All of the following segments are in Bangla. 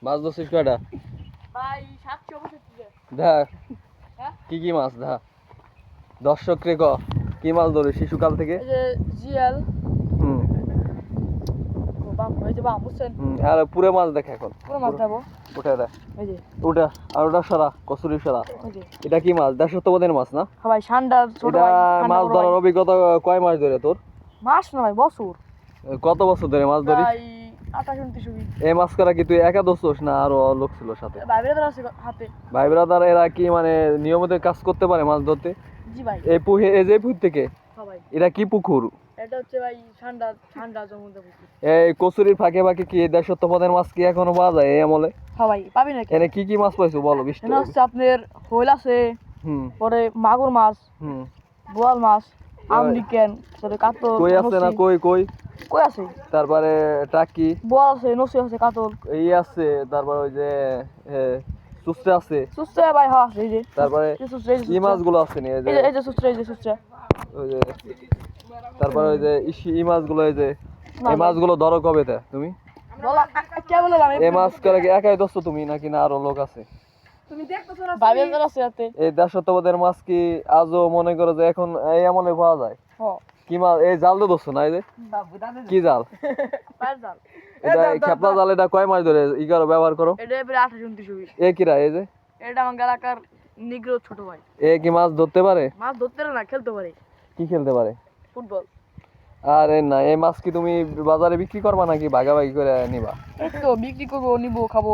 মাছ ধরছিস কয়টা? ভাই 700 বছর থেকে। দা হ্যাঁ? কি মাছ দা? দর্শক রে ক কি মাছ ধরে শিশুকাল থেকে? এই যে জিএল হুম ও বাম এই যে বাম বুঝছেন? আর পুরো মাছ দেখে এখন। পুরো মাছ দেবো। উঠে দে এই যে ওটা আর ওটা সারা কসুরি সারা। ওই যে এটা কি মাছ? দেড়শতবদের মাছ না? হ্যাঁ ভাই সান্ডার ছোট এটা ভাই সান্ডা মাছ বড় ভাই। ধরার অভিজ্ঞতা কয় মাস ধরে তোর? মাস না ভাই বছর। কত বছর ধরে মাছ ধরিস? ভাই 28-29 এই মাছ করা কি তুই একা ধরছিস না আরো লোক ছিল সাথে? ভাই বেরোতে আছে হাতে। ভাই ব্রাদার এরা কি মানে নিয়মিত কাজ করতে পারে মাছ ধরতে? জি ভাই। এই যে পুকুর থেকে হ্যাঁ ভাই। এটা কি পুকুর? এটা হচ্ছে ভাই ঠান্ডা জমুদা পুকুর। এই কচুরির ফাঁকে ফাঁকে কি এই দেড়শতপদের মাছ কি এখনো পাওয়া যায় এই আমলে? হ্যাঁ ভাই পাবি না এনে কি কি মাছ পাইছো বলো বিষ্ণু? এখানে হচ্ছে আপনার হইল আছে, হুম পরে মাগুর মাছ, হুম বোয়াল মাছ, আমেরিকান, পরে কাতল, কই আছে না কই কই কই আছে? তারপরে টাকি বোয়াল আছে, নসি আছে, কাতল। এই আছে তারপর ওই যে সুস্টে আছে সুস্তে ভাই হ্যাঁ আছে এই যে। তারপরে এই যে সুস্তে, এই যে ই সুস্তে। মাছগুলো আছে নি এই যে সুস্তে, এই যে সুস্তে। ওই যে তারপরে ওই যে ই মাছগুলো এই যে না, এই না। মাছগুলো ধরো কবেতে তুমি? বলা কে বললাম এই মাছ করে কি একাই ধরছো তুমি নাকি না আরো লোক আছে? তুমি দেখতেছো না ভাই বের আছে রাতে। এই দেড়শতপদের মাছ কি আজও মনে করো যে এখন এই আমলে পাওয়া যায়? হ্যাঁ কি মাছ এই জাল দিয়ে ধরছো না এই যে কি জাল? পাঁচ জাল। এটা খেপলা জাল এটা কয় মাস ধরে ই করো ব্যবহার করো? এটা প্রায় 28-29। এ কিরা এই যে এটা আমার এলাকার নিগ্রো ছোট ভাই। এ কি মাছ ধরতে পারে? মাছ ধরতে না খেলতে পারে কি খেলতে পারে? ফুটবল। আরে না এই মাছ কি তুমি বাজারে বিক্রি করবা নাকি ভাগাভাগি করে নিবা? এই তো বিক্রি করবো নিবো খাবো।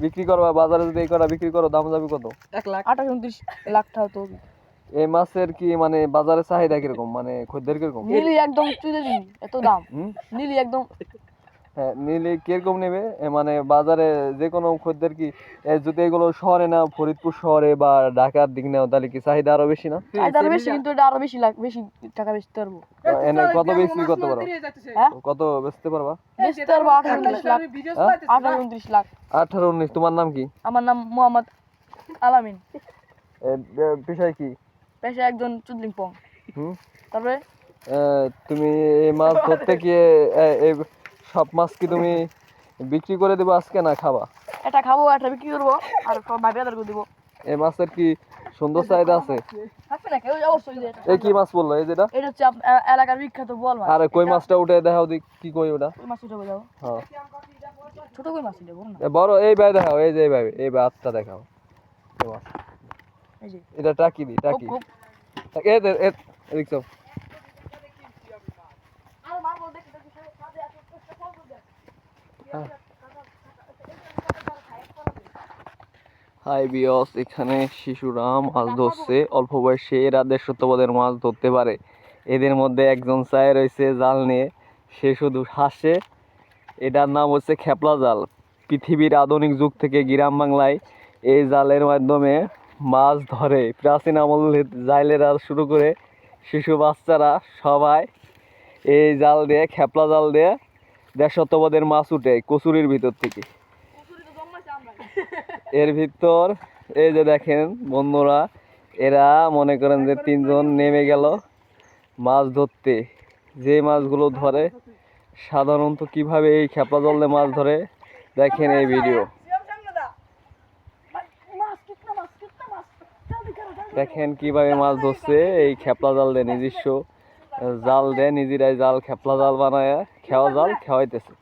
বিক্রি করবা বাজারে যদি এই কটা বিক্রি করো দাম যাবে কত? 1,28-29 লাখ টাকা তো। এই মাছের কি মানে বাজারে চাহিদা কিরকম মানে খদ্দের কিরকম? নীলি একদম তুলে দিন এত দাম। হুম? নীলি একদম হ্যাঁ নিলে কিরকম নেবে মানে বাজারে যে কোনো খদ্দের কি যদি এগুলো শহরে না ফরিদপুর শহরে বা ঢাকার দিক নাও তাহলে কি চাহিদা আরো বেশি না? আরো বেশি কিন্তু এটা আরো বেশি টাকা বেচতে পারবো। এনে কত বিক্রি করতে পারো? হ্যাঁ কত বেচতে পারবা? বেচতে পারবো 28-29 লাখ। 28-29 লাখ। 18-19 তোমার নাম কি? আমার নাম মোহাম্মদ আলামিন। পেশায় কি? পেশা একজন চুদলিং পং। হুম তারপরে তুমি এই মাছ ধরতে গিয়ে এই সব মাছ কি তুমি বিক্রি করে দেবো আজকে না খাবা? এটা খাবো এটা বিক্রি করবো আর সব ভাই বেদার করে দেবো। এই মাছের কি সুন্দর চাহিদা আছে? থাকবে না কেউ অবশ্যই যে এই কি মাছ বললো এই যেটা? এটা হচ্ছে এলাকার বিখ্যাত বোয়াল মাছ। আরে কই মাছটা উঠে দেখাও দি কি কই ওটা? কই মাছ উঠে যাও। হ্যাঁ ছোট কই মাছ এটা বড় না। বড় এই ভাই দেখাও এই যে এই ভাই আটটা দেখাও এই মাছ। এই যে এটা টাকি দি টাকি খুব এই দেখছো আর মারবো দেখি সাথে আছে হাই বিয়স এখানে শিশুরা মাছ ধরছে অল্প বয়সে এরা দেড়শতপদের মাছ ধরতে পারে। এদের মধ্যে একজন চায় রয়েছে জাল নিয়ে সে শুধু হাসে। এটার নাম হচ্ছে খেপলা জাল। পৃথিবীর আধুনিক যুগ থেকে গ্রাম বাংলায় এই জালের মাধ্যমে মাছ ধরে প্রাচীন আমল জাইলেরা শুরু করে শিশু বাচ্চারা সবাই এই জাল দিয়ে খেপলা জাল দিয়ে দেড়শতপদের মাছ উঠে কচুরির ভিতর থেকে। এর ভিতর এই যে দেখেন বন্ধুরা এরা মনে করেন যে তিনজন নেমে গেল মাছ ধরতে। যে মাছগুলো ধরে সাধারণত কিভাবে এই খেপলা জালে মাছ ধরে দেখেন এই ভিডিও দেখেন কিভাবে মাছ ধরছে এই খেপলা জাল দিয়ে নিজস্ব জাল দেয় নিজেরাই জাল খেপলা জাল বানায় খেওয়া জাল খেওয়াইতেছে।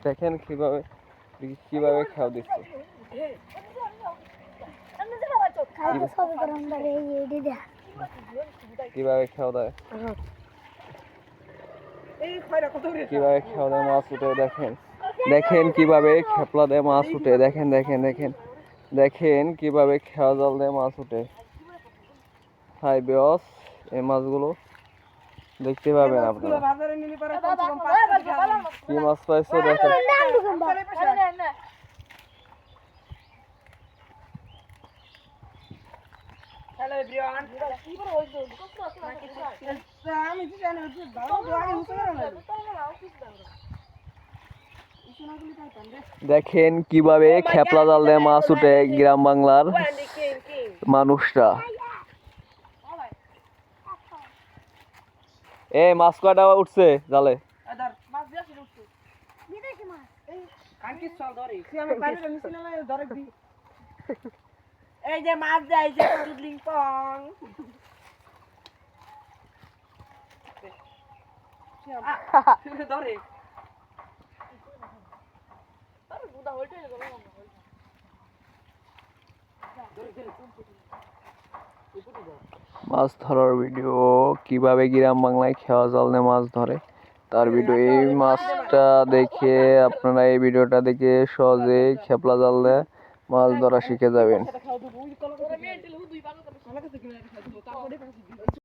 দেখেন কিভাবে খেয়াল দিচ্ছে কিভাবে খেয়াল দেয় কিভাবে খেয়াল দেয় মাছ উঠে দেখেন দেখেন কিভাবে খেপলা দেয় মাছ উঠে দেখেন দেখেন দেখেন দেখেন কিভাবে খেওয়া জাল দেয় মাছ উঠে। হাই বিয়স এই মাছগুলো দেখতে পাবেন আপনারা কি মাছ পাইছো দেখেন। Hello everyone. দেখেন কিভাবে খেপলা জাল দিয়ে মাছ উঠে গ্রাম বাংলার মানুষরা। মাছ কয়টা উঠছে জালে? কানকি চল ধরে আমি পানি মিছিল না ধরে দি এই যে মাছ যায় যে টুডলিং পং ধরে আরে বুদা হইতে গেল না মাছ ধরার ভিডিও, কিভাবে গ্রাম বাংলায় খেওয়া জাল দিয়ে মাছ ধরে তার ভিডিও। এই মাছটা দেখে আপনারা, এই ভিডিওটা দেখে সহজে খেপলা জাল দিয়ে মাছ ধরা শিখে যাবেন। ওরে মেয়ে দিল দুই পাগল করে আমার কাছে কিনে খাইতো তারপরে